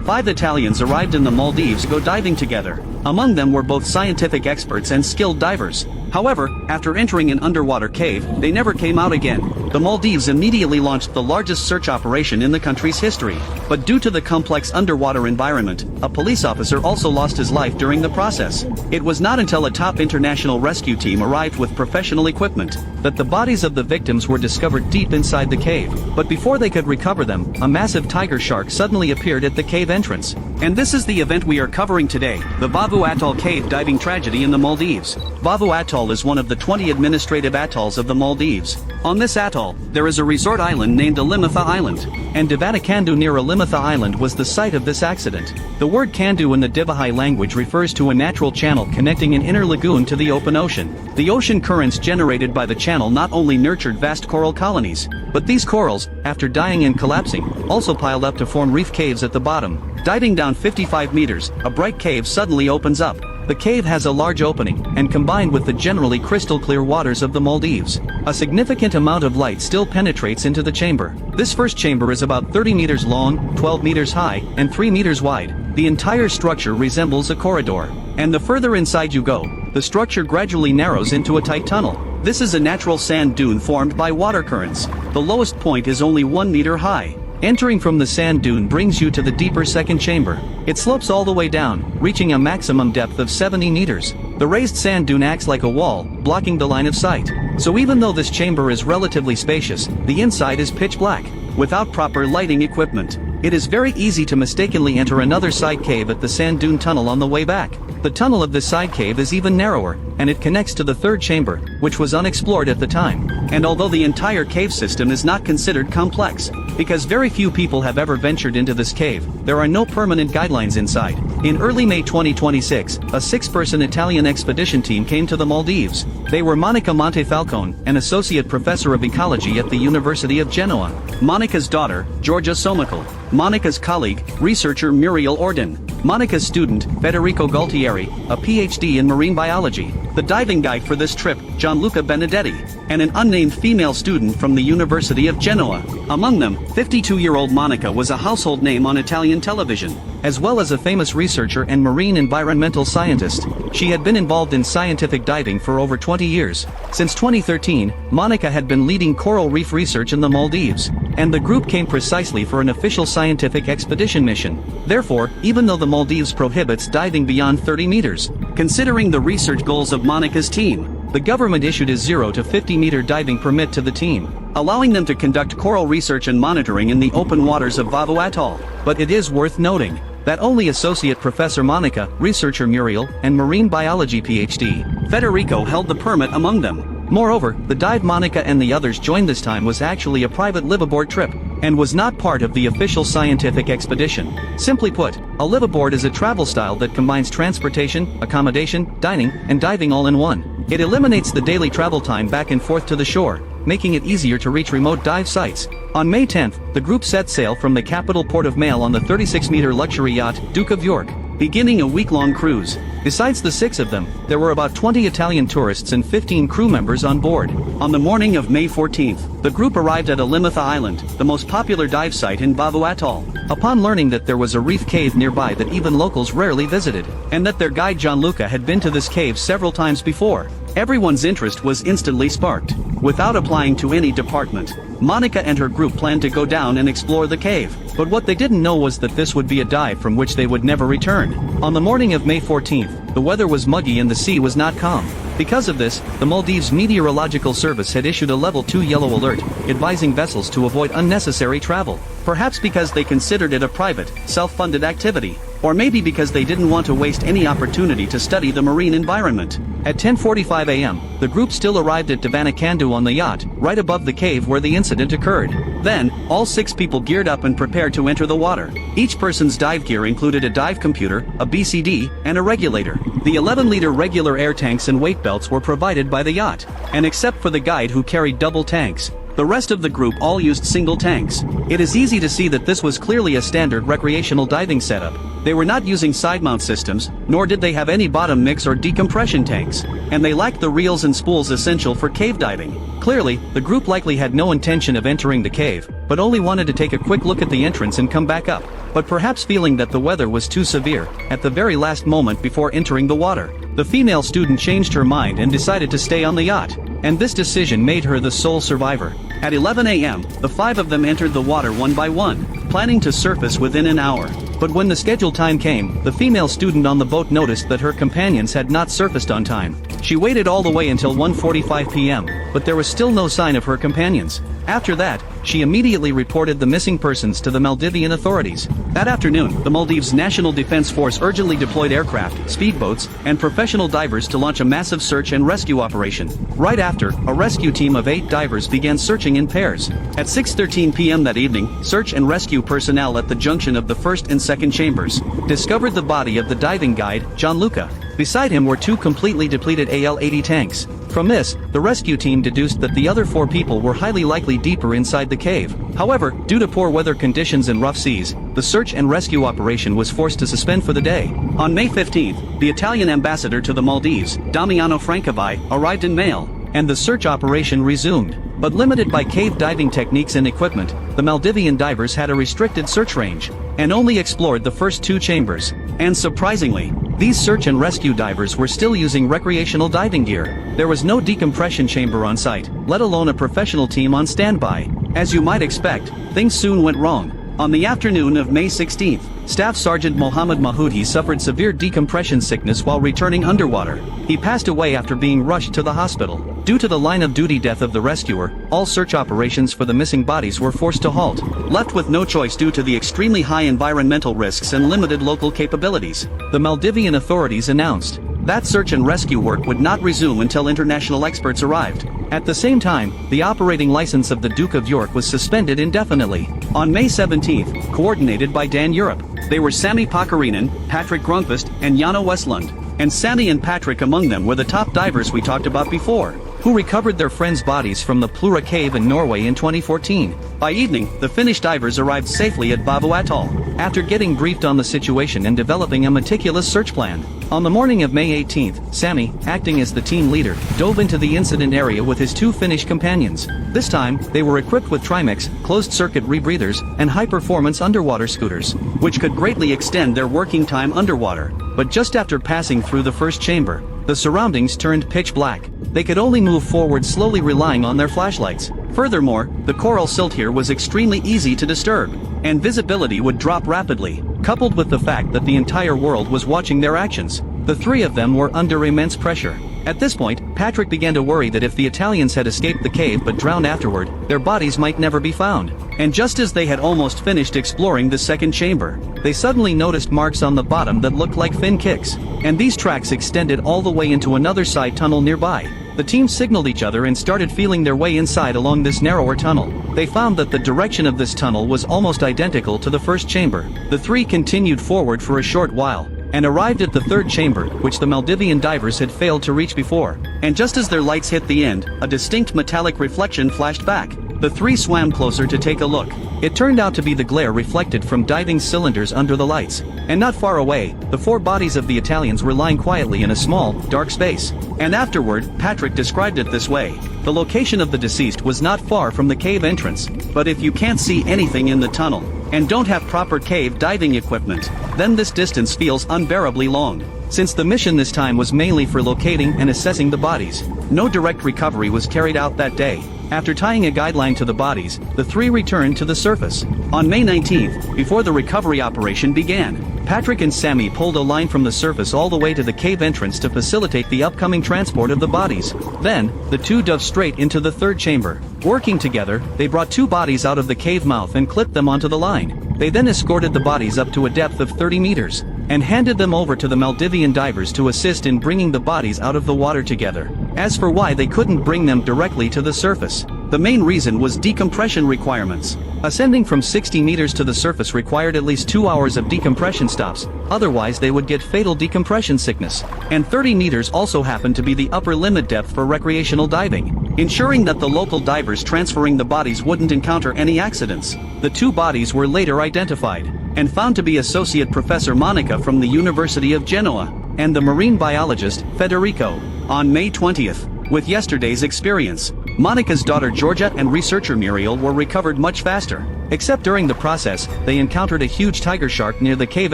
5 Italians arrived in the Maldives to go diving together. Among them were both scientific experts and skilled divers. However, after entering an underwater cave, they never came out again. The Maldives immediately launched the largest search operation in the country's history. But due to the complex underwater environment, a police officer also lost his life during the process. It was not until a top international rescue team arrived with professional equipment that the bodies of the victims were discovered deep inside the cave. But before they could recover them, a massive tiger shark suddenly appeared at the cave entrance. And this is the event we are covering today, the Vavu Atoll cave diving tragedy in the Maldives. Vavu Atoll is one of the 20 administrative atolls of the Maldives. On this atoll, there is a resort island named Alimatha Island, and Divanakandu near Alimatha Island was the site of this accident. The word Kandu in the Divahai language refers to a natural channel connecting an inner lagoon to the open ocean. The ocean currents generated by the channel not only nurtured vast coral colonies, but these corals, after dying and collapsing, also piled up to form reef caves at the bottom. Diving down 55 meters, a bright cave suddenly opens up. The cave has a large opening, and combined with the generally crystal clear waters of the Maldives, a significant amount of light still penetrates into the chamber. This first chamber is about 30 meters long, 12 meters high, and 3 meters wide. The entire structure resembles a corridor. And the further inside you go, the structure gradually narrows into a tight tunnel. This is a natural sand dune formed by water currents. The lowest point is only 1 meter high. Entering from the sand dune brings you to the deeper second chamber. It slopes all the way down, reaching a maximum depth of 70 meters. The raised sand dune acts like a wall, blocking the line of sight. So even though this chamber is relatively spacious, the inside is pitch black, without proper lighting equipment. It is very easy to mistakenly enter another side cave at the sand dune tunnel on the way back. The tunnel of this side cave is even narrower, and it connects to the third chamber, which was unexplored at the time. And although the entire cave system is not considered complex, because very few people have ever ventured into this cave, there are no permanent guidelines inside. In early May 2026, a 6-person Italian expedition team came to the Maldives. They were Monica Montefalcone, an associate professor of ecology at the University of Genoa, Monica's daughter, Giorgia Somical, Monica's colleague, researcher Muriel Orden, Monica's student, Federico Gualtieri, a PhD in marine biology, the diving guide for this trip, Gianluca Benedetti, and an unnamed female student from the University of Genoa. Among them, 52-year-old Monica was a household name on Italian television, as well as a famous researcher and marine environmental scientist. She had been involved in scientific diving for over 20 years. Since 2013, Monica had been leading coral reef research in the Maldives, and the group came precisely for an official scientific expedition mission. Therefore, even though the Maldives prohibits diving beyond 30 meters, considering the research goals of Monica's team, the government issued a 0 to 50-meter diving permit to the team, allowing them to conduct coral research and monitoring in the open waters of Vavu Atoll. But it is worth noting that only Associate Professor Monica, researcher Muriel, and marine biology PhD, Federico held the permit among them. Moreover, the dive Monica and the others joined this time was actually a private liveaboard trip, and was not part of the official scientific expedition. Simply put, a liveaboard is a travel style that combines transportation, accommodation, dining, and diving all in one. It eliminates the daily travel time back and forth to the shore, making it easier to reach remote dive sites. On May 10th, the group set sail from the capital port of Mail on the 36-meter luxury yacht, Duke of York, beginning a week-long cruise. Besides the 6 of them, there were about 20 Italian tourists and 15 crew members on board. On the morning of May 14th, the group arrived at Alimatha Island, the most popular dive site in Vavu Atoll. Upon learning that there was a reef cave nearby that even locals rarely visited, and that their guide Gianluca had been to this cave several times before, everyone's interest was instantly sparked. Without applying to any department, Monica and her group planned to go down and explore the cave. But what they didn't know was that this would be a dive from which they would never return. On the morning of May 14th, the weather was muggy and the sea was not calm. Because of this, the Maldives Meteorological Service had issued a level 2 yellow alert, advising vessels to avoid unnecessary travel. Perhaps because they considered it a private, self-funded activity, or maybe because they didn't want to waste any opportunity to study the marine environment. At 10:45 a.m., the group still arrived at Divanakandu on the yacht, right above the cave where the incident occurred. Then, all 6 people geared up and prepared to enter the water. Each person's dive gear included a dive computer, a BCD, and a regulator. The 11-liter regular air tanks and weight belts were provided by the yacht, and except for the guide who carried double tanks, The rest of the group all used single tanks. It is easy to see that this was clearly a standard recreational diving setup. They were not using side mount systems, nor did they have any bottom mix or decompression tanks, and they lacked the reels and spools essential for cave diving. Clearly, the group likely had no intention of entering the cave, but only wanted to take a quick look at the entrance and come back up, but perhaps feeling that the weather was too severe, at the very last moment before entering the water, the female student changed her mind and decided to stay on the yacht, and this decision made her the sole survivor. At 11 a.m., the 5 of them entered the water one by one, planning to surface within an hour. But when the scheduled time came, the female student on the boat noticed that her companions had not surfaced on time. She waited all the way until 1:45 p.m., but there was still no sign of her companions. After that, she immediately reported the missing persons to the Maldivian authorities. That afternoon, the Maldives National Defense Force urgently deployed aircraft, speedboats, and professional divers to launch a massive search and rescue operation. Right after, a rescue team of 8 divers began searching in pairs. At 6:13 p.m. that evening, search and rescue personnel at the junction of the first and second chambers discovered the body of the diving guide, Gianluca. Beside him were 2 completely depleted AL-80 tanks. From this, the rescue team deduced that the other 4 people were highly likely deeper inside the cave. However, due to poor weather conditions and rough seas, the search and rescue operation was forced to suspend for the day. On May 15th, the Italian ambassador to the Maldives, Damiano Francovi, arrived in mail, and the search operation resumed. But limited by cave diving techniques and equipment, the Maldivian divers had a restricted search range, and only explored the first 2 chambers. And surprisingly, these search and rescue divers were still using recreational diving gear. There was no decompression chamber on site, let alone a professional team on standby. As you might expect, things soon went wrong. On the afternoon of May 16th, Staff Sergeant Mohammed Mahoudi suffered severe decompression sickness while returning underwater. He passed away after being rushed to the hospital. Due to the line-of-duty death of the rescuer, all search operations for the missing bodies were forced to halt. Left with no choice due to the extremely high environmental risks and limited local capabilities, the Maldivian authorities announced that search and rescue work would not resume until international experts arrived. At the same time, the operating license of the Duke of York was suspended indefinitely. On May 17th, coordinated by Dan Europe, they were Sami Pakarinen, Patrick Grunqvist, and Jana Westlund. And Sami and Patrick among them were the top divers we talked about before, who recovered their friends' bodies from the Plura cave in Norway in 2014. By evening, the Finnish divers arrived safely at Vavu Atoll, after getting briefed on the situation and developing a meticulous search plan. On the morning of May 18th, Sami, acting as the team leader, dove into the incident area with his 2 Finnish companions. This time, they were equipped with Trimix, closed-circuit rebreathers, and high-performance underwater scooters, which could greatly extend their working time underwater. But just after passing through the first chamber, the surroundings turned pitch black. They could only move forward slowly, relying on their flashlights. Furthermore, the coral silt here was extremely easy to disturb, and visibility would drop rapidly. Coupled with the fact that the entire world was watching their actions, the 3 of them were under immense pressure. At this point, Patrick began to worry that if the Italians had escaped the cave but drowned afterward, their bodies might never be found. And just as they had almost finished exploring the second chamber, they suddenly noticed marks on the bottom that looked like fin kicks, and these tracks extended all the way into another side tunnel nearby. The team signaled each other and started feeling their way inside along this narrower tunnel. They found that the direction of this tunnel was almost identical to the first chamber. The 3 continued forward for a short while, and arrived at the 3rd chamber, which the Maldivian divers had failed to reach before. And just as their lights hit the end, a distinct metallic reflection flashed back. The 3 swam closer to take a look. It turned out to be the glare reflected from diving cylinders under the lights. And not far away, the 4 bodies of the Italians were lying quietly in a small, dark space. And afterward, Patrick described it this way: the location of the deceased was not far from the cave entrance, but if you can't see anything in the tunnel, and don't have proper cave diving equipment, then this distance feels unbearably long. Since the mission this time was mainly for locating and assessing the bodies, no direct recovery was carried out that day. After tying a guideline to the bodies, the 3 returned to the surface. On May 19th, before the recovery operation began, Patrick and Sami pulled a line from the surface all the way to the cave entrance to facilitate the upcoming transport of the bodies. Then, the 2 dove straight into the 3rd chamber. Working together, they brought 2 bodies out of the cave mouth and clipped them onto the line. They then escorted the bodies up to a depth of 30 meters, and handed them over to the Maldivian divers to assist in bringing the bodies out of the water together. As for why they couldn't bring them directly to the surface, the main reason was decompression requirements. Ascending from 60 meters to the surface required at least 2 hours of decompression stops, otherwise they would get fatal decompression sickness. And 30 meters also happened to be the upper limit depth for recreational diving. ensuring that the local divers transferring the bodies wouldn't encounter any accidents. The two bodies were later identified and found to be Associate Professor Monica from the University of Genoa and the marine biologist Federico. On May 20th, with yesterday's experience, Monica's daughter Georgia and researcher Muriel were recovered much faster. Except during the process, they encountered a huge tiger shark near the cave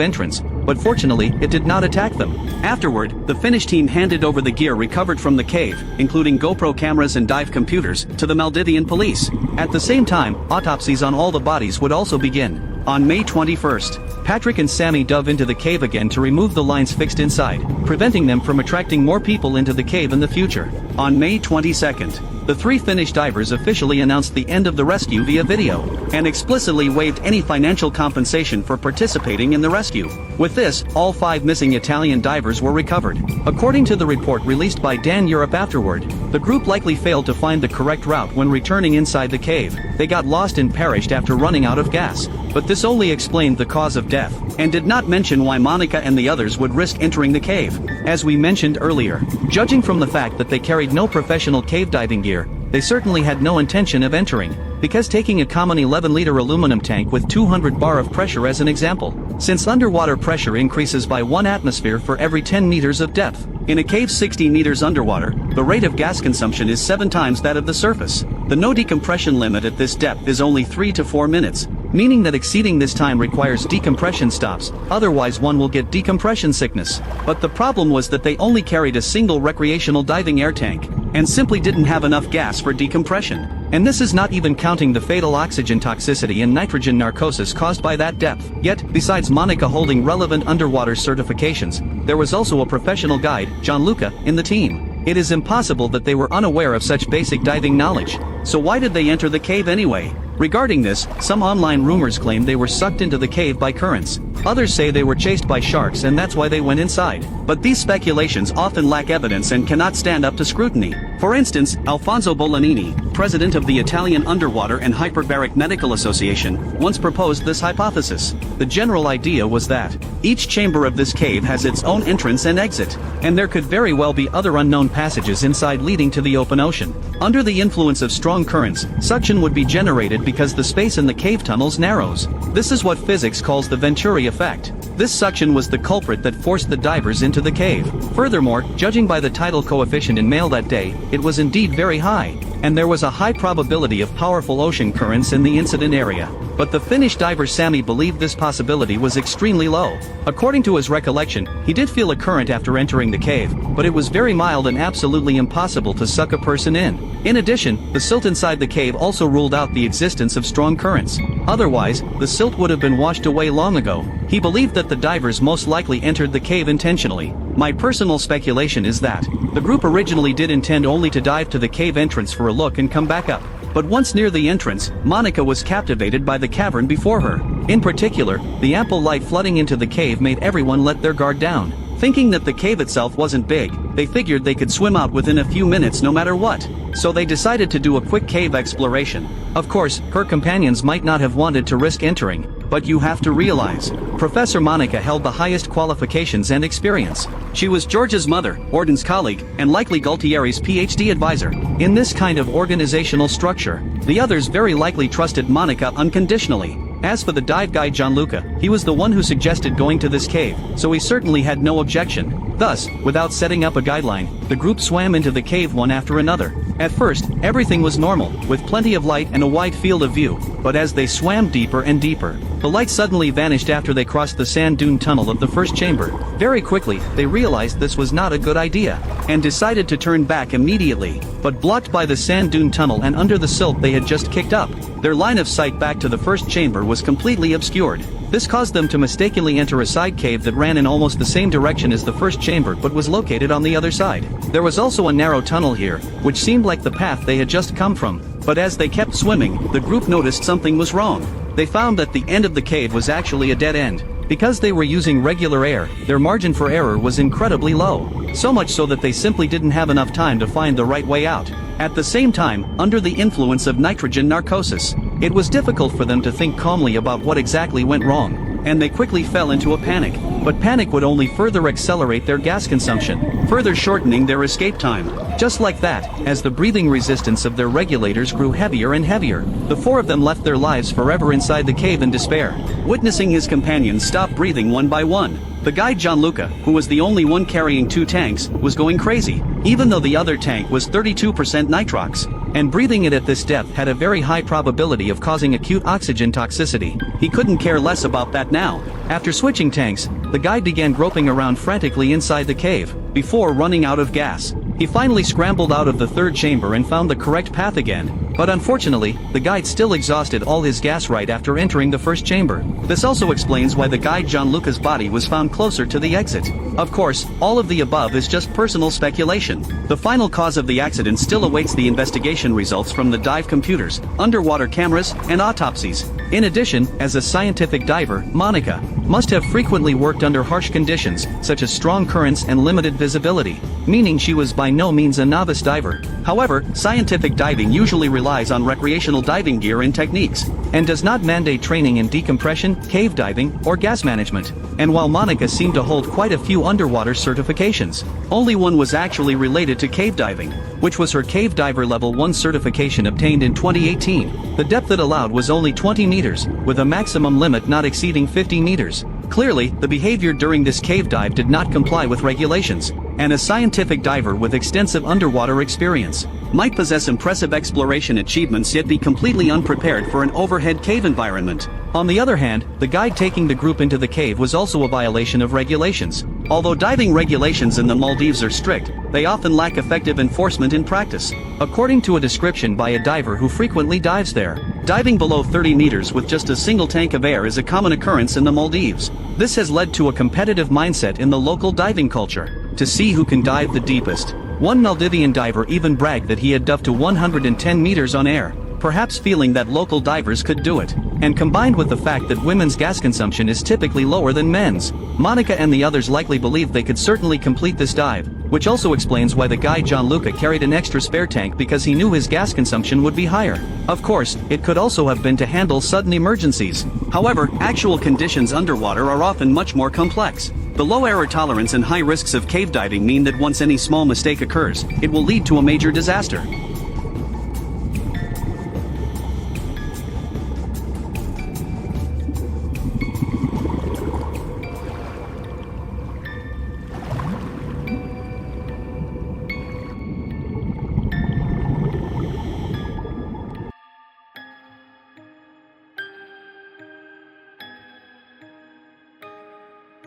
entrance, but fortunately it did not attack them. Afterward, the Finnish team handed over the gear recovered from the cave, including GoPro cameras and dive computers, to the Maldivian police. At the same time, autopsies on all the bodies would also begin. On May 21st, Patrick and Sammy dove into the cave again to remove the lines fixed inside, preventing them from attracting more people into the cave in the future. On May 22nd, the three Finnish divers officially announced the end of the rescue via video, and explicitly waived any financial compensation for participating in the rescue. With this, all 5 missing Italian divers were recovered. According to the report released by Dan Europe afterward, the group likely failed to find the correct route when returning inside the cave. They got lost and perished after running out of gas. But this only explained the cause of death, and did not mention why Monica and the others would risk entering the cave. As we mentioned earlier, judging from the fact that they carried no professional cave diving gear, they certainly had no intention of entering, because taking a common 11-liter aluminum tank with 200 bar of pressure as an example, since underwater pressure increases by 1 atmosphere for every 10 meters of depth. In a cave 60 meters underwater, the rate of gas consumption is 7 times that of the surface. The no decompression limit at this depth is only 3 to 4 minutes, meaning that exceeding this time requires decompression stops, otherwise one will get decompression sickness. But the problem was that they only carried a single recreational diving air tank, and simply didn't have enough gas for decompression. And this is not even counting the fatal oxygen toxicity and nitrogen narcosis caused by that depth. Yet, besides Monica holding relevant underwater certifications, there was also a professional guide, Gianluca, in the team. It is impossible that they were unaware of such basic diving knowledge. So why did they enter the cave anyway? Regarding this, some online rumors claim they were sucked into the cave by currents. Others say they were chased by sharks and that's why they went inside. But these speculations often lack evidence and cannot stand up to scrutiny. For instance, Alfonso Bolognini, president of the Italian Underwater and Hyperbaric Medical Association, once proposed this hypothesis. The general idea was that each chamber of this cave has its own entrance and exit, and there could very well be other unknown passages inside leading to the open ocean. Under the influence of strong currents, suction would be generated because the space in the cave tunnels narrows. This is what physics calls the Venturi effect. This suction was the culprit that forced the divers into the cave. Furthermore, judging by the tidal coefficient in Mail that day, it was indeed very high, and there was a high probability of powerful ocean currents in the incident area. But the Finnish diver Sami believed this possibility was extremely low. According to his recollection, he did feel a current after entering the cave, but it was very mild and absolutely impossible to suck a person in. In addition, the silt inside the cave also ruled out the existence of strong currents. Otherwise, the silt would have been washed away long ago. He believed that the divers most likely entered the cave intentionally. My personal speculation is that the group originally did intend only to dive to the cave entrance for a look and come back up. But once near the entrance, Monica was captivated by the cavern before her. In particular, the ample light flooding into the cave made everyone let their guard down. Thinking that the cave itself wasn't big, they figured they could swim out within a few minutes no matter what. So they decided to do a quick cave exploration. Of course, her companions might not have wanted to risk entering, but you have to realize, Professor Monica held the highest qualifications and experience. She was George's mother, Orden's colleague, and likely Gualtieri's PhD advisor. In this kind of organizational structure, the others very likely trusted Monica unconditionally. As for the dive guide Gianluca, he was the one who suggested going to this cave, so he certainly had no objection. Thus, without setting up a guideline, the group swam into the cave one after another. At first, everything was normal, with plenty of light and a wide field of view, but as they swam deeper and deeper, the light suddenly vanished after they crossed the sand dune tunnel of the first chamber. Very quickly, they realized this was not a good idea, and decided to turn back immediately. But blocked by the sand dune tunnel and under the silt they had just kicked up, their line of sight back to the first chamber was completely obscured. This caused them to mistakenly enter a side cave that ran in almost the same direction as the first chamber but was located on the other side. There was also a narrow tunnel here, which seemed like the path they had just come from. But as they kept swimming, the group noticed something was wrong. They found that the end of the cave was actually a dead end. Because they were using regular air, their margin for error was incredibly low. So much so that they simply didn't have enough time to find the right way out. At the same time, under the influence of nitrogen narcosis, it was difficult for them to think calmly about what exactly went wrong. and they quickly fell into a panic. But panic would only further accelerate their gas consumption, further shortening their escape time. Just like that, as the breathing resistance of their regulators grew heavier and heavier, the four of them left their lives forever inside the cave in despair. Witnessing his companions stop breathing one by one, the guide Gianluca, who was the only one carrying 2 tanks, was going crazy, even though the other tank was 32% nitrox, and breathing it at this depth had a very high probability of causing acute oxygen toxicity. He couldn't care less about that now. After switching tanks, the guide began groping around frantically inside the cave, before running out of gas. He finally scrambled out of the 3rd chamber and found the correct path again, but unfortunately, the guide still exhausted all his gas right after entering the 1st chamber. This also explains why the guide Gianluca's body was found closer to the exit. Of course, all of the above is just personal speculation. The final cause of the accident still awaits the investigation results from the dive computers, underwater cameras, and autopsies. In addition, as a scientific diver, Monica must have frequently worked under harsh conditions, such as strong currents and limited visibility, meaning she was by no means a novice diver. However, scientific diving usually relies on recreational diving gear and techniques, and does not mandate training in decompression, cave diving, or gas management. And while Monica seemed to hold quite a few underwater certifications, only one was actually related to cave diving, which was her Cave Diver Level 1 certification obtained in 2018. The depth it allowed was only 20 meters, with a maximum limit not exceeding 50 meters. Clearly, the behavior during this cave dive did not comply with regulations, and a scientific diver with extensive underwater experience might possess impressive exploration achievements yet be completely unprepared for an overhead cave environment. On the other hand, the guide taking the group into the cave was also a violation of regulations. Although diving regulations in the Maldives are strict, they often lack effective enforcement in practice. According to a description by a diver who frequently dives there, diving below 30 meters with just a single tank of air is a common occurrence in the Maldives. This has led to a competitive mindset in the local diving culture, to see who can dive the deepest. One Maldivian diver even bragged that he had dove to 110 meters on air, perhaps feeling that local divers could do it. And combined with the fact that women's gas consumption is typically lower than men's, Monica and the others likely believed they could certainly complete this dive, which also explains why the guide Gianluca carried an extra spare tank, because he knew his gas consumption would be higher. Of course, it could also have been to handle sudden emergencies. However, actual conditions underwater are often much more complex. The low error tolerance and high risks of cave diving mean that once any small mistake occurs, it will lead to a major disaster.